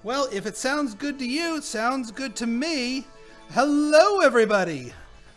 Well, if it sounds good to you, it sounds good to me. Hello, everybody.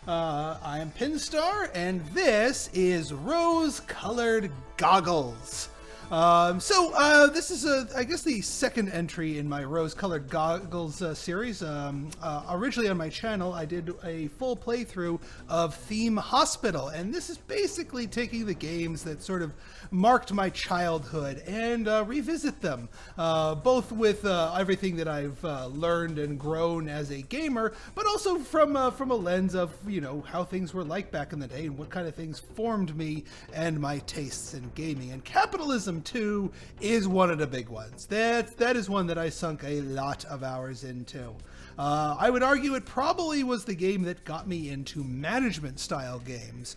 I am Pinstar, and this is Rose-Colored Goggles. This is, I guess, the second entry in my Rose-Colored Goggles series. Originally on my channel, I did a full playthrough of Theme Hospital, and this is basically taking the games that sort of marked my childhood and revisit them, both with everything that I've learned and grown as a gamer, but also from a lens of, you know, how things were like back in the day and what kind of things formed me and my tastes in gaming. And Capitalism 2 is one of the big ones. That is one that I sunk a lot of hours into. I would argue it probably was the game that got me into management style games,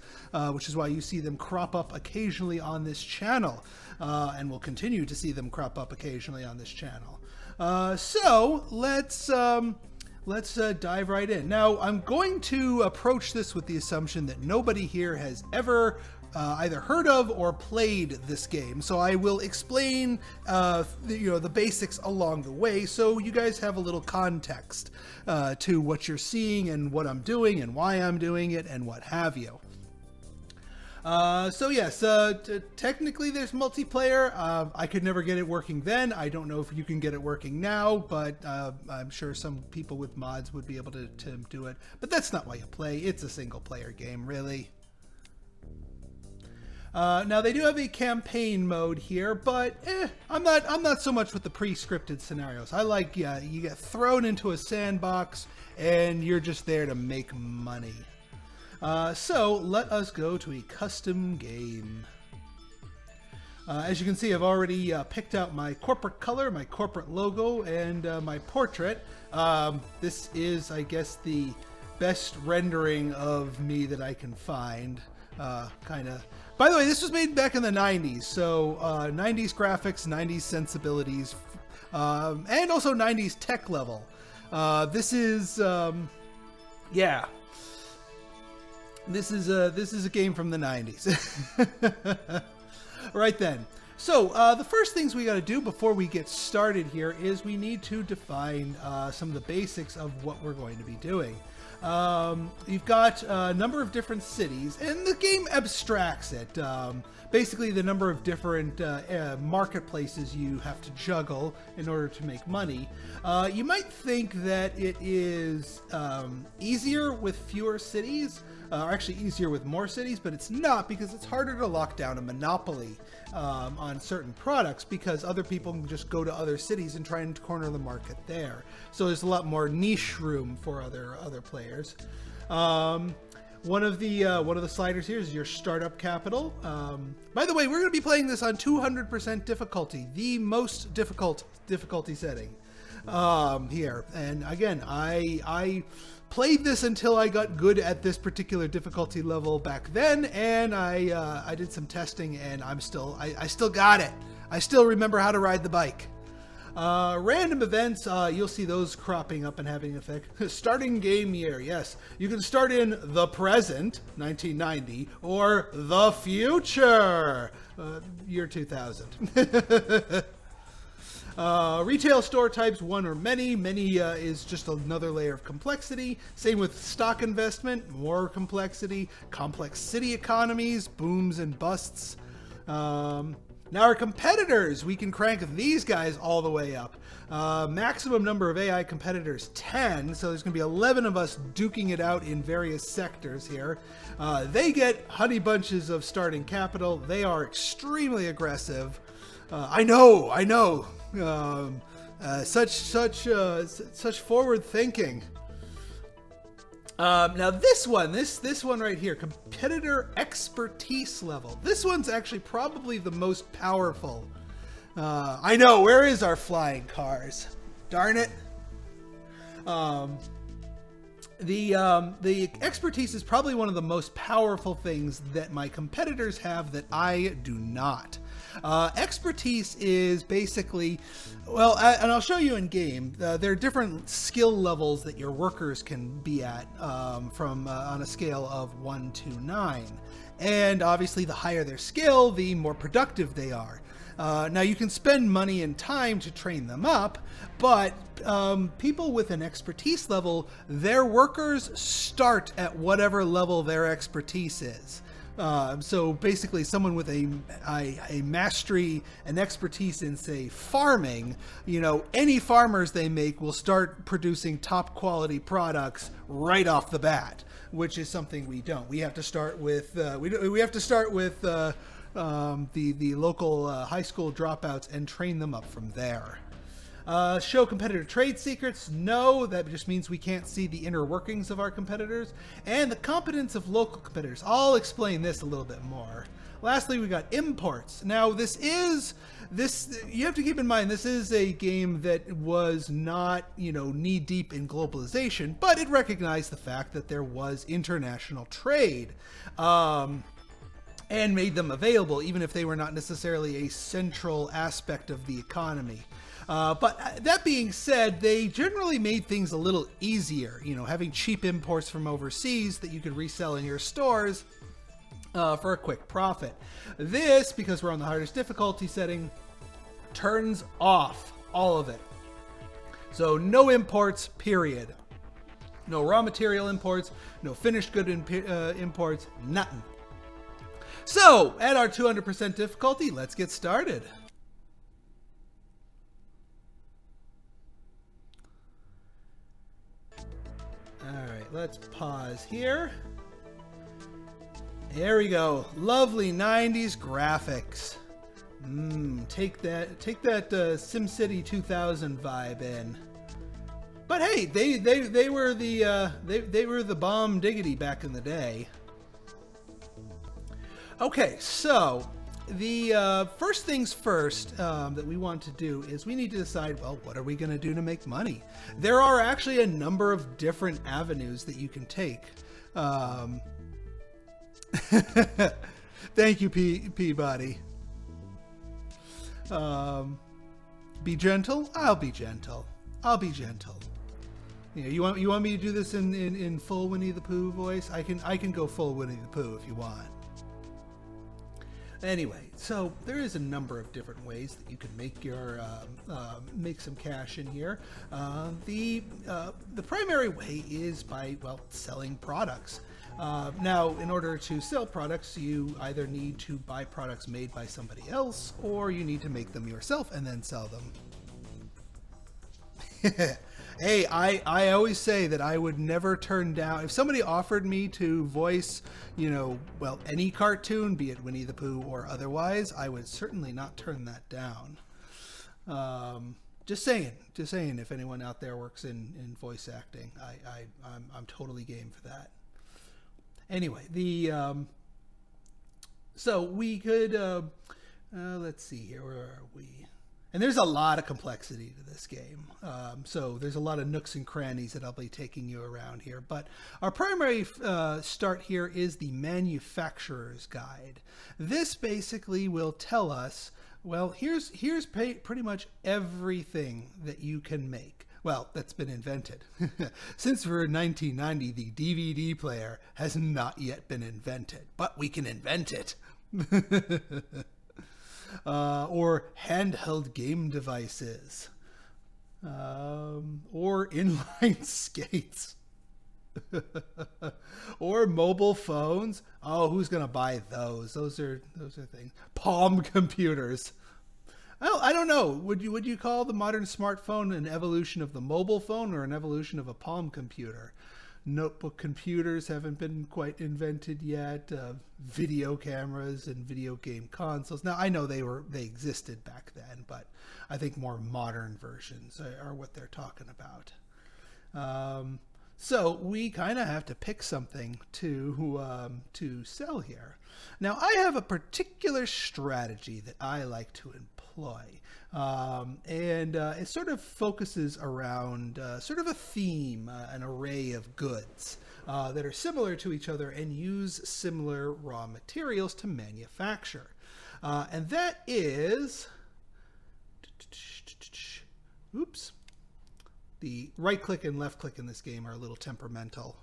which is why you see them crop up occasionally on this channel, and will continue to see them crop up occasionally on this channel. So let's dive right in. Now, I'm going to approach this with the assumption that nobody here has ever either heard of or played this game, so I will explain the basics along the way, so you guys have a little context to what you're seeing and what I'm doing and why I'm doing it and what have you. Technically there's multiplayer. I could never get it working then. I don't know if you can get it working now, but I'm sure some people with mods would be able to do it. But that's not why you play. It's a single player game, really. Now they do have a campaign mode here, but I'm not so much with the pre-scripted scenarios. I like, you get thrown into a sandbox and you're just there to make money. So let us go to a custom game. As you can see, I've already picked out my corporate color, my corporate logo, and my portrait. This is, I guess, the best rendering of me that I can find. By the way, this was made back in the 90s, so 90s graphics, 90s sensibilities, and also 90s tech level. This is a game from the 90s. Right then. So the first things we got to do before we get started here is we need to define some of the basics of what we're going to be doing. You've got a number of different cities, and the game abstracts it. Basically, the number of different marketplaces you have to juggle in order to make money. You might think that it is easier with fewer cities, or actually easier with more cities, but it's not, because it's harder to lock down a monopoly on certain products, because other people can just go to other cities and try and corner the market there. So there's a lot more niche room for other players. One of the sliders here is your startup capital. By the way, we're going to be playing this on 200% difficulty, the most difficult difficulty setting here. And again, I played this until I got good at this particular difficulty level back then, and I did some testing, and I still got it. I still remember how to ride the bike. Random events, you'll see those cropping up and having an effect. Starting game year, yes. You can start in the present, 1990, or the future, year 2000. Retail store types, one or many. Many is just another layer of complexity. Same with stock investment, more complexity. Complex city economies, booms and busts. Now our competitors, we can crank these guys all the way up. Maximum number of AI competitors, 10. So there's going to be 11 of us duking it out in various sectors here. They get honey bunches of starting capital. They are extremely aggressive. I know. Such forward thinking. Now this one right here, competitor expertise level. This one's actually probably the most powerful. I know, where is our flying cars? Darn it. The expertise is probably one of the most powerful things that my competitors have that I do not. Expertise is basically, well, and I'll show you in game, there are different skill levels that your workers can be at from on a scale of 1 to 9. And obviously the higher their skill, the more productive they are. Now, you can spend money and time to train them up, but people with an expertise level, their workers start at whatever level their expertise is. So basically, someone with a mastery and expertise in, say, farming, any farmers they make will start producing top quality products right off the bat, which is something we don't. We have to start with the local high school dropouts and train them up from there. Show competitor trade secrets? No, that just means we can't see the inner workings of our competitors. And the competence of local competitors. I'll explain this a little bit more. Lastly, we got imports. Now, you have to keep in mind, this is a game that was not, knee deep in globalization, but it recognized the fact that there was international trade. And made them available, even if they were not necessarily a central aspect of the economy. But that being said, they generally made things a little easier, having cheap imports from overseas that you could resell in your stores for a quick profit. This, because we're on the hardest difficulty setting, turns off all of it. So no imports, period. No raw material imports, no finished good imports, nothing. So, at our 200% difficulty, let's get started. Alright, let's pause here. There we go. Lovely 90s graphics. Take that SimCity 2000 vibe in. But hey, they were the bomb diggity back in the day. Okay, so the first things first that we want to do is we need to decide, well, what are we going to do to make money? There are actually a number of different avenues that you can take. Thank you, Peabody. Be gentle? I'll be gentle. I'll be gentle. You want me to do this in full Winnie the Pooh voice? I can go full Winnie the Pooh if you want. Anyway, so there is a number of different ways that you can make make some cash in here. The primary way is by, selling products. Now, in order to sell products, you either need to buy products made by somebody else, or you need to make them yourself and then sell them. Hey, I always say that I would never turn down, if somebody offered me to voice, any cartoon, be it Winnie the Pooh or otherwise, I would certainly not turn that down. Just saying, if anyone out there works in voice acting, I'm totally game for that. Anyway, so we could, let's see here, where are we? And there's a lot of complexity to this game. So there's a lot of nooks and crannies that I'll be taking you around here. But our primary start here is the manufacturer's guide. This basically will tell us, well, here's pretty much everything that you can make. Well, that's been invented. Since we're in 1990, the DVD player has not yet been invented, but we can invent it. Or handheld game devices, or inline skates, or mobile phones. Oh, who's gonna buy those? Those are things. Palm computers. I don't know. Would you call the modern smartphone an evolution of the mobile phone or an evolution of a palm computer? Notebook computers haven't been quite invented yet. Video cameras and video game consoles. Now, I know they existed back then, but I think more modern versions are what they're talking about. So we kind of have to pick something to sell here. Now, I have a particular strategy that I like to employ. And it sort of focuses around sort of a theme, an array of goods that are similar to each other and use similar raw materials to manufacture. And that is, oops, the right click and left click in this game are a little temperamental.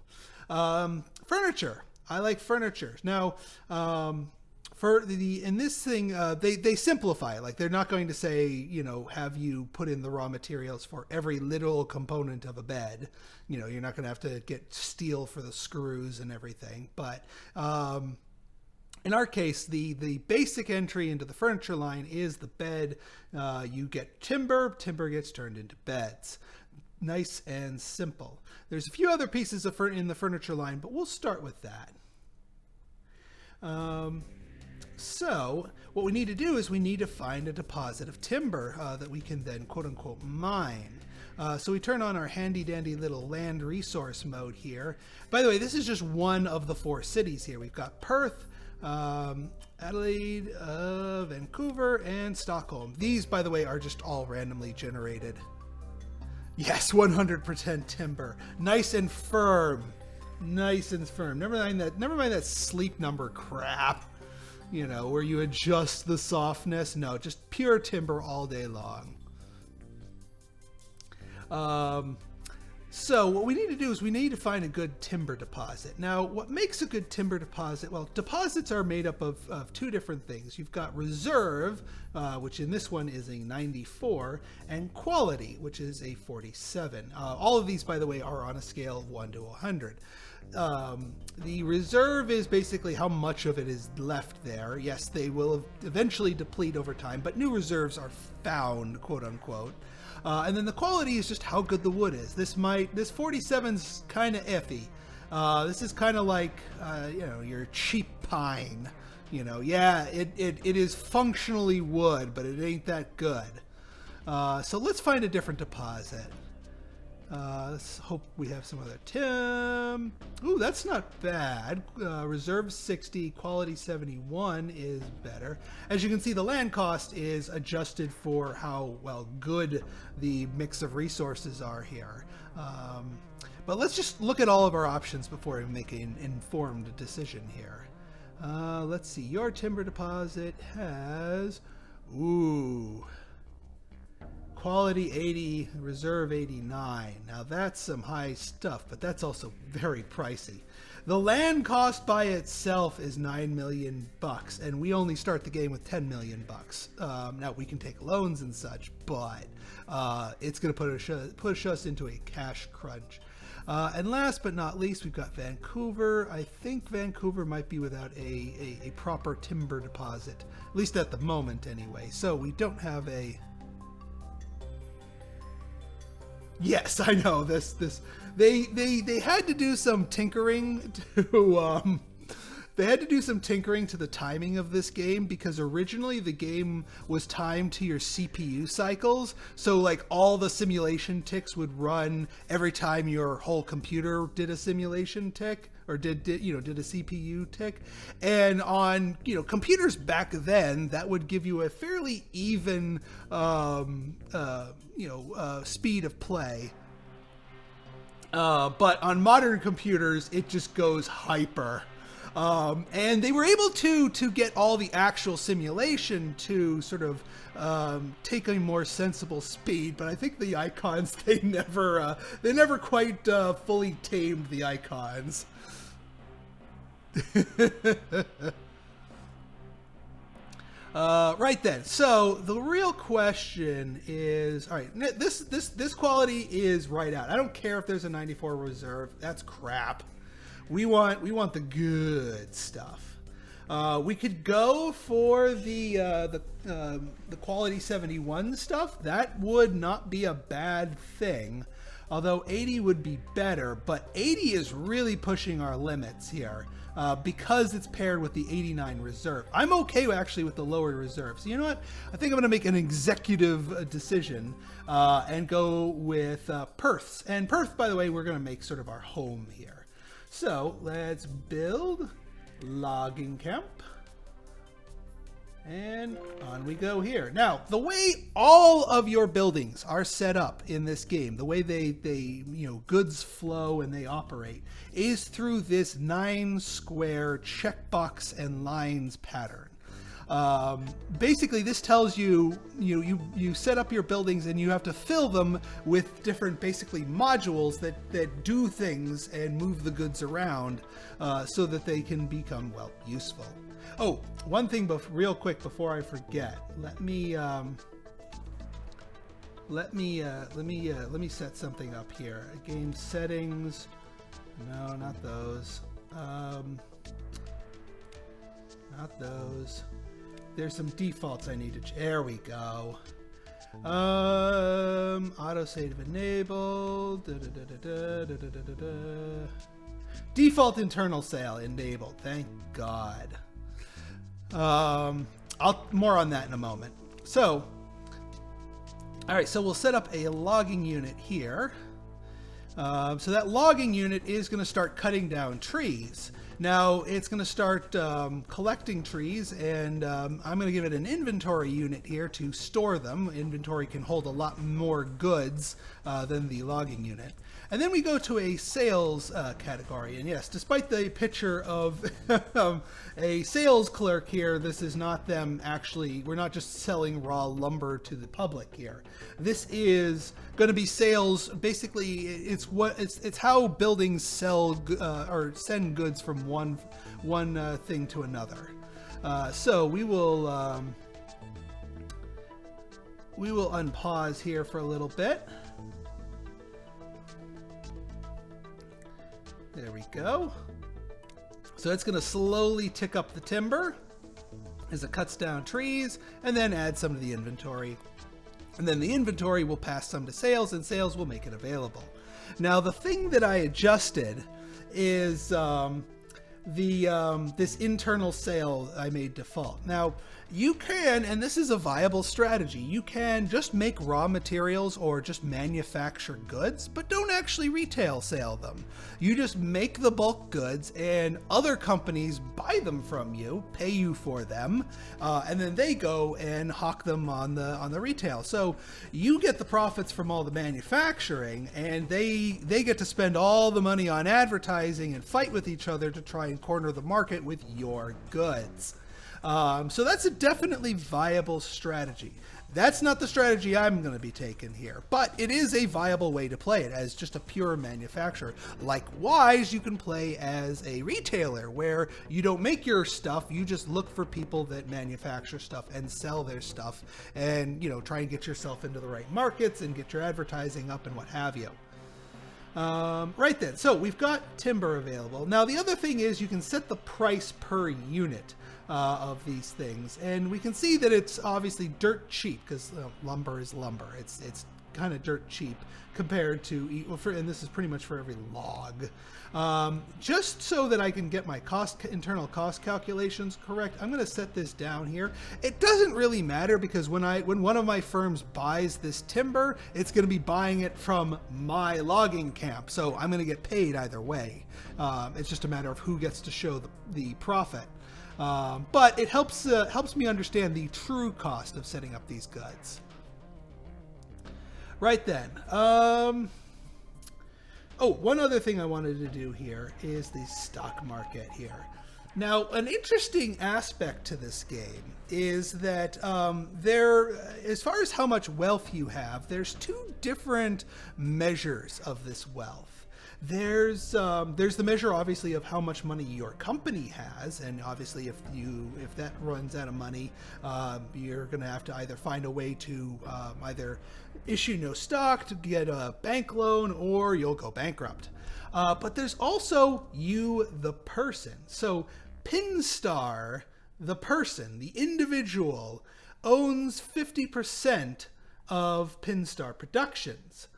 Furniture. I like furniture. Now, For in this thing, they simplify it. Like they're not going to say, have you put in the raw materials for every little component of a bed. You're not going to have to get steel for the screws and everything. But in our case, the basic entry into the furniture line is the bed. You get timber. Timber gets turned into beds. Nice and simple. There's a few other pieces in the furniture line, but we'll start with that. So what we need to do is we need to find a deposit of timber that we can then quote unquote mine. So we turn on our handy dandy little land resource mode here. By the way, this is just one of the 4 cities here. We've got Perth, Adelaide, Vancouver, and Stockholm. These, by the way, are just all randomly generated. Yes, 100% timber. Nice and firm. Nice and firm. Never mind that sleep number crap. Where you adjust the softness. No, just pure timber all day long. So what we need to do is we need to find a good timber deposit. Now, what makes a good timber deposit? Well, deposits are made up of 2 different things. You've got reserve, which in this one is a 94, and quality, which is a 47. All of these, by the way, are on a scale of 1 to 100. The reserve is basically how much of it is left there. Yes, they will eventually deplete over time, but new reserves are found, quote unquote. And then the quality is just how good the wood is. This 47's kind of iffy. This is kind of like, your cheap pine. Yeah, it is functionally wood, but it ain't that good. So let's find a different deposit. Let's hope we have some other tim. Ooh, that's not bad. Reserve 60, quality 71 is better. As you can see, the land cost is adjusted for how good the mix of resources are here. But let's just look at all of our options before we make an informed decision here. Let's see. Your timber deposit has... Ooh... Quality 80, reserve 89. Now that's some high stuff, but that's also very pricey. The land cost by itself is $9 million, and we only start the game with $10 million. Now we can take loans and such, but it's going to push us into a cash crunch. And last but not least, we've got Vancouver. I think Vancouver might be without a proper timber deposit, at least at the moment anyway. So we don't have a... Yes, I know this. They had to do some tinkering to the timing of this game, because originally the game was timed to your CPU cycles. So like all the simulation ticks would run every time your whole computer did a simulation tick, or did a CPU tick. And on computers back then, that would give you a fairly even speed of play. But on modern computers, it just goes hyper. And they were able to get all the actual simulation to sort of take a more sensible speed, but I think the icons, they never quite fully tamed the icons. Right then. So the real question is, all right, this quality is right out. I don't care if there's a 94 reserve. That's crap. We want the good stuff. We could go for the quality 71 stuff. That would not be a bad thing. Although 80 would be better, but 80 is really pushing our limits here. Because it's paired with the 89 reserve. I'm okay actually with the lower reserve. So you know what? I think I'm going to make an executive decision and go with Perth's. And Perth, by the way, we're going to make sort of our home here. So let's build logging camp. And on we go here. Now, the way all of your buildings are set up in this game, the way they goods flow and they operate, is through this 9 square checkbox and lines pattern. Basically, this tells you, you set up your buildings and you have to fill them with different basically modules that do things and move the goods around so that they can become, well, useful. Oh, one thing real quick before I forget. Let me set something up here. Game settings. No, not those. Not those. There's some defaults I need to. There we go. Autosave enabled. Default internal sale enabled. Thank God. More on that in a moment. So, all right. So we'll set up a logging unit here. So that logging unit is going to start cutting down trees. Now it's going to start collecting trees, and I'm going to give it an inventory unit here to store them. Inventory can hold a lot more goods than the logging unit. And then we go to a sales category. And yes, despite the picture of a sales clerk here, this is not them actually. We're not just selling raw lumber to the public here. This is going to be sales. Basically, it's how buildings sell or send goods from one thing to another. So we will unpause here for a little bit. There we go. So it's going to slowly tick up the timber as it cuts down trees and then add some to the inventory. And then the inventory will pass some to sales, and sales will make it available. Now, the thing that I adjusted is this internal sale I made default. Now, you can, and this is a viable strategy, you can just make raw materials or just manufacture goods, but don't actually retail sell them. You just make the bulk goods and other companies buy them from you, pay you for them, and then they go and hawk them on the retail. So you get the profits from all the manufacturing, and they get to spend all the money on advertising and fight with each other to try and corner the market with your goods. So that's a definitely viable strategy. That's not the strategy I'm going to be taking here, but it is a viable way to play it as just a pure manufacturer. Likewise, you can play as a retailer where you don't make your stuff, you just look for people that manufacture stuff and sell their stuff, and try and get yourself into the right markets and get your advertising up and what have you. Right then, so we've got timber available. Now the other thing is you can set the price per unit of these things, and we can see that it's obviously dirt cheap because lumber is lumber. It's kind of dirt cheap compared to, and this is pretty much for every log. Just so that I can get my internal cost calculations correct, I'm going to set this down here. It doesn't really matter because when one of my firms buys this timber, it's going to be buying it from my logging camp, so I'm going to get paid either way. It's just a matter of who gets to show the profit. But it helps me understand the true cost of setting up these goods. Right then. Oh, one other thing I wanted to do here is the stock market here. Now, an interesting aspect to this game is that as far as how much wealth you have, there's two different measures of this wealth. There's the measure, obviously, of how much money your company has, and obviously if that runs out of money, you're going to have to either find a way to either issue no stock to get a bank loan, or you'll go bankrupt. But there's also you, the person. So Pinstar, the person, the individual, owns 50% of Pinstar Productions.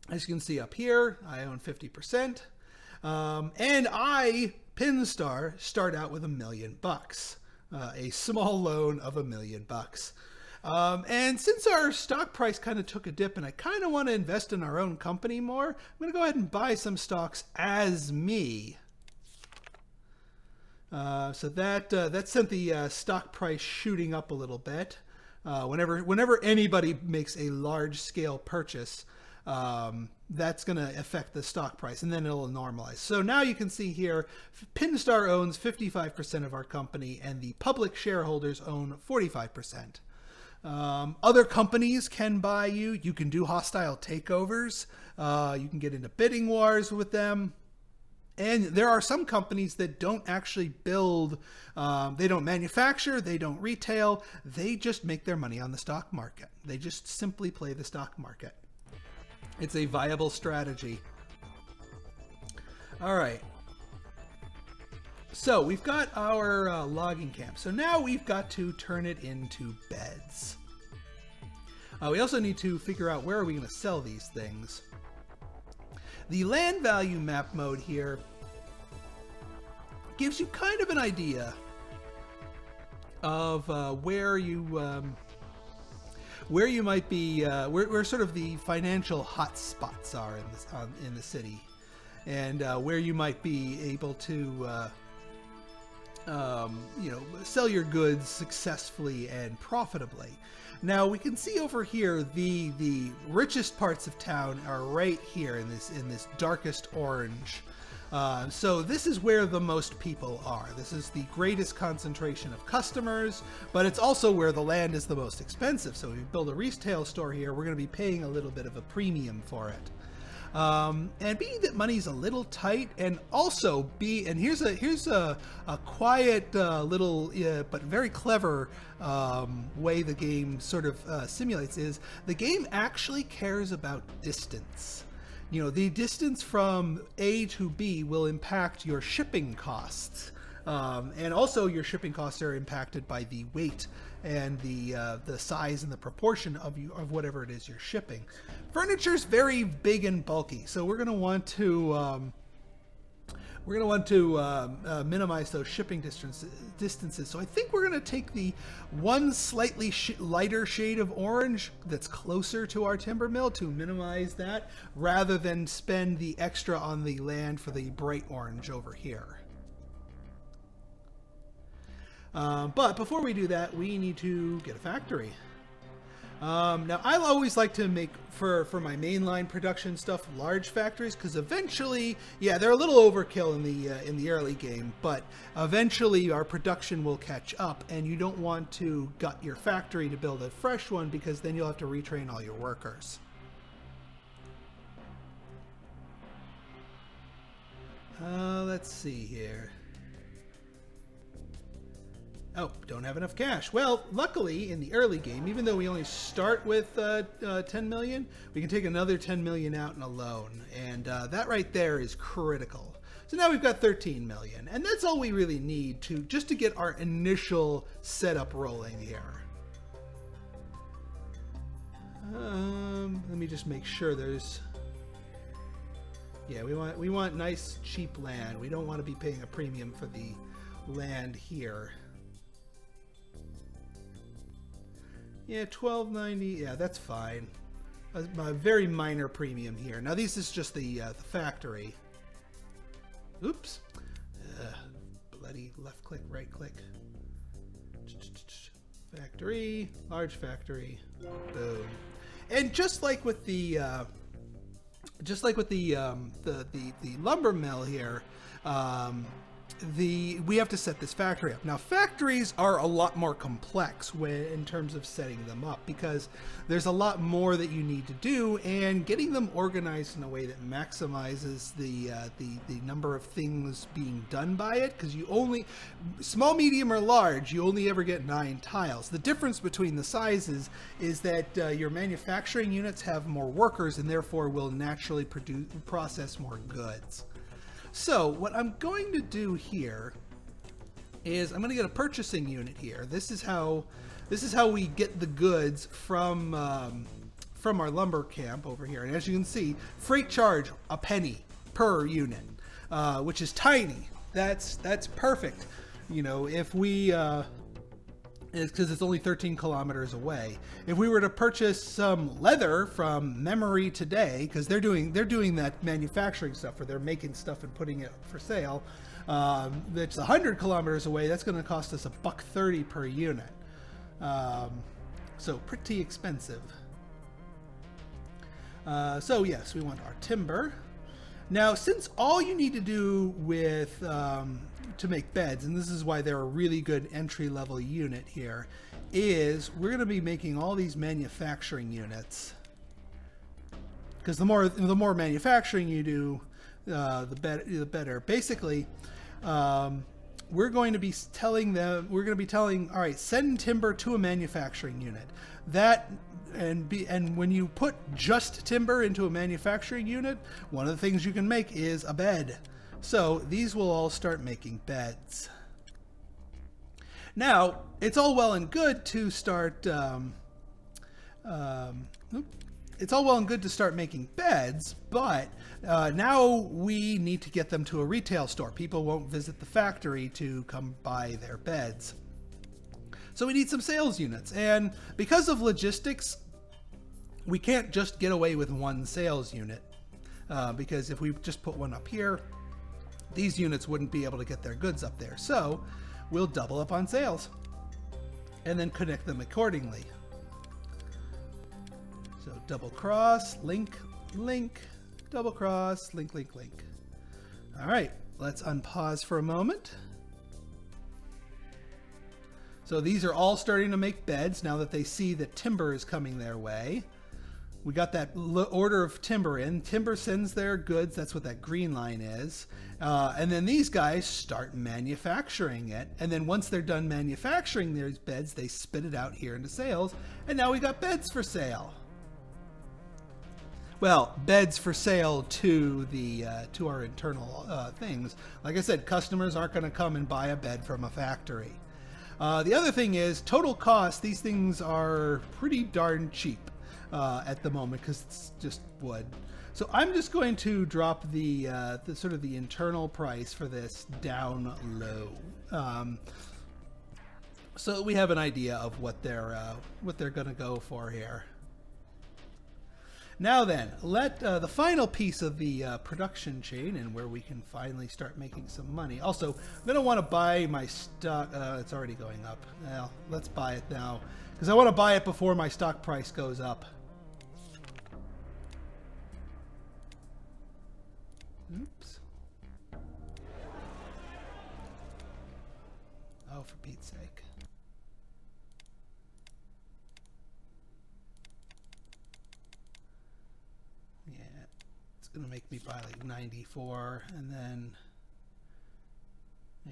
As you can see up here, I own 50%, and I, Pinstar, start out with $1 million, a small loan of $1 million. And since our stock price kind of took a dip, and I kind of want to invest in our own company more, I'm going to go ahead and buy some stocks as me. So that sent the stock price shooting up a little bit. Whenever anybody makes a large scale purchase. that's going to affect the stock price, and then it'll normalize. So now you can see here, Pinstar owns 55% of our company, and the public shareholders own 45%. Other companies can buy you. You can do hostile takeovers. You can get into bidding wars with them. And there are some companies that don't actually build, they don't manufacture, they don't retail, they just make their money on the stock market. They just simply play the stock market. It's a viable strategy. All right. So we've got our logging camp. So now we've got to turn it into beds. We also need to figure out where are we going to sell these things. The land value map mode here gives you kind of an idea of where you might be, where sort of the financial hot spots are in the city, and where you might be able to sell your goods successfully and profitably. Now we can see over here the richest parts of town are right here in this darkest orange. So this is where the most people are. This is the greatest concentration of customers, but it's also where the land is the most expensive. So if we build a retail store here, we're going to be paying a little bit of a premium for it. And being that money's a little tight, and also here's a quiet little but very clever way the game sort of simulates is the game actually cares about distance. You know, the distance from A to B will impact your shipping costs. And also your shipping costs are impacted by the weight and the size and the proportion of whatever it is you're shipping. Furniture's very big and bulky, so we're going to want to minimize those shipping distances. So I think we're going to take the one slightly lighter shade of orange that's closer to our timber mill to minimize that, rather than spend the extra on the land for the bright orange over here. But before we do that, we need to get a factory. Now, I always like to make, for my mainline production stuff, large factories, because eventually, yeah, they're a little overkill in the early game, but eventually our production will catch up, and you don't want to gut your factory to build a fresh one, because then you'll have to retrain all your workers. Let's see here. Oh, don't have enough cash. Well, luckily, in the early game, even though we only start with 10 million, we can take another 10 million out in a loan. And that right there is critical. So now we've got 13 million. And that's all we really need just to get our initial setup rolling here. Let me just make sure there's... Yeah, we want nice, cheap land. We don't want to be paying a premium for the land here. Yeah, $12.90. Yeah, that's fine. A very minor premium here. Now, this is just the factory. Oops. Bloody left click, right click. Factory, large factory. Boom. And just like with the lumber mill here, we have to set this factory up. Now, factories are a lot more complex in terms of setting them up, because there's a lot more that you need to do, and getting them organized in a way that maximizes the number of things being done by it, because you only, small, medium, or large, you only ever get 9 tiles. The difference between the sizes is that your manufacturing units have more workers and therefore will naturally process more goods. So what I'm going to do here is I'm going to get a purchasing unit here. This is how we get the goods from our lumber camp over here. And as you can see, freight charge a penny per unit, which is tiny. That's perfect. You know, if we because it's only 13 kilometers away. If we were to purchase some leather from Memory today, because they're doing that manufacturing stuff where they're making stuff and putting it for sale, that's 100 kilometers away, that's going to cost us $1.30 per unit. So pretty expensive. So yes, we want our timber. Now, since all you need to do with to make beds, and this is why they're a really good entry-level unit here, is we're going to be making all these manufacturing units. Because the more manufacturing you do, the better. Basically, we're going to be telling, all right, send timber to a manufacturing unit. And when you put just timber into a manufacturing unit, one of the things you can make is a bed. So these will all start making beds. Now, it's all well and good to start making beds, but now we need to get them to a retail store. People won't visit the factory to come buy their beds. So we need some sales units. And because of logistics, we can't just get away with one sales unit. Because if we just put one up here, these units wouldn't be able to get their goods up there. So we'll double up on sales and then connect them accordingly. So double cross, link, link, double cross, link, link, link. All right, let's unpause for a moment. So these are all starting to make beds now that they see that timber is coming their way. We got that order of timber in. Timber sends their goods. That's what that green line is. And then these guys start manufacturing it. And then once they're done manufacturing their beds, they spit it out here into sales. And now we got beds for sale. Well, beds for sale to the to our internal things. Like I said, customers aren't going to come and buy a bed from a factory. The other thing is total cost. These things are pretty darn cheap at the moment because it's just wood. So I'm just going to drop the sort of the internal price for this down low, so that we have an idea of what they're going to go for here. Now then, let the final piece of the production chain and where we can finally start making some money. Also, I'm going to want to buy my stock. It's already going up. Well, let's buy it now because I want to buy it before my stock price goes up. Oops. Oh, for Pete's sake. Going to make me buy like 94, and then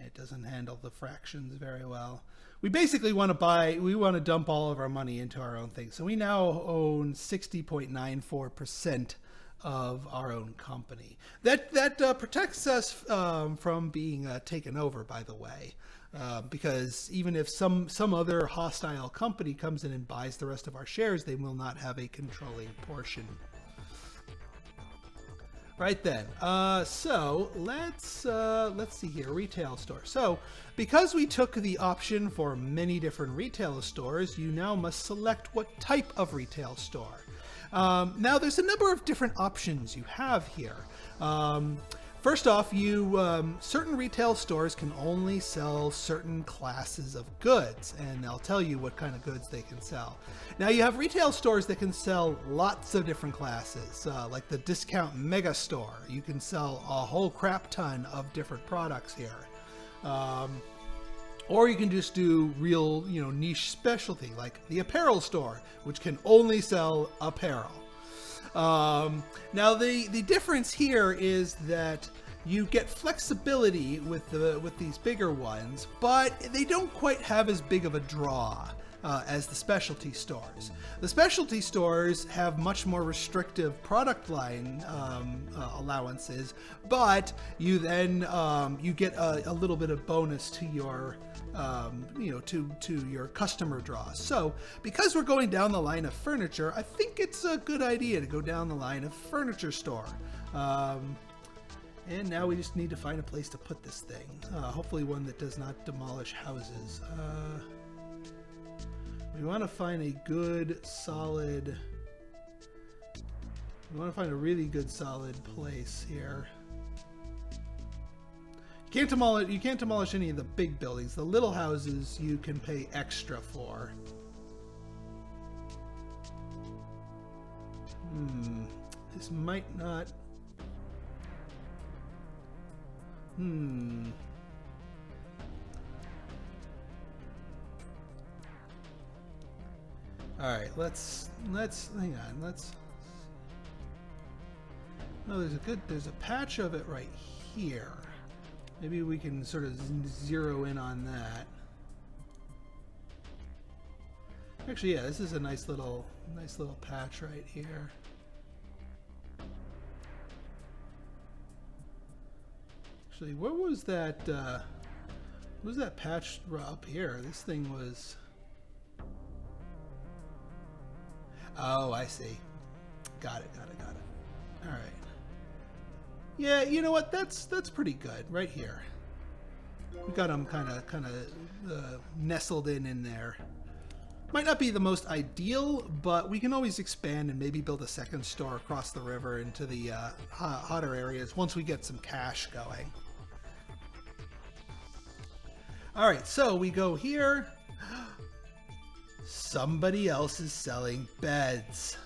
it doesn't handle the fractions very well. We basically want to dump all of our money into our own thing. So we now own 60.94% of our own company. That protects us from being taken over, by the way. Because even if some other hostile company comes in and buys the rest of our shares, they will not have a controlling portion. Right then, so let's see here, retail store. So because we took the option for many different retail stores, you now must select what type of retail store. Now there's a number of different options you have here. First off, certain retail stores can only sell certain classes of goods, and they'll tell you what kind of goods they can sell. Now you have retail stores that can sell lots of different classes, like the discount mega store. You can sell a whole crap ton of different products here. Or you can just do real, niche specialty, like the apparel store, which can only sell apparel. Now the difference here is that you get flexibility with these bigger ones, but they don't quite have as big of a draw as the specialty stores. The specialty stores have much more restrictive product line allowances, but you then you get a little bit of bonus to your to your customer draw. So because we're going down the line of furniture, I think it's a good idea to go down the line of furniture store. And now we just need to find a place to put this thing. Hopefully one that does not demolish houses. We want to find a good solid, we want to find a really good solid place here. You can't demolish any of the big buildings. The little houses you can pay extra for. This might not... Alright, let's hang on, let's... Oh, there's a patch of it right here. Maybe we can sort of zero in on that. Actually, yeah, this is a nice little patch right here. Actually, what was that patch up here? This thing was... Oh, I see. Got it. All right. Yeah, you know what? That's pretty good right here. We got them kind of nestled in there. Might not be the most ideal, but we can always expand and maybe build a second store across the river into the hotter areas once we get some cash going. All right, so we go here. Somebody else is selling beds.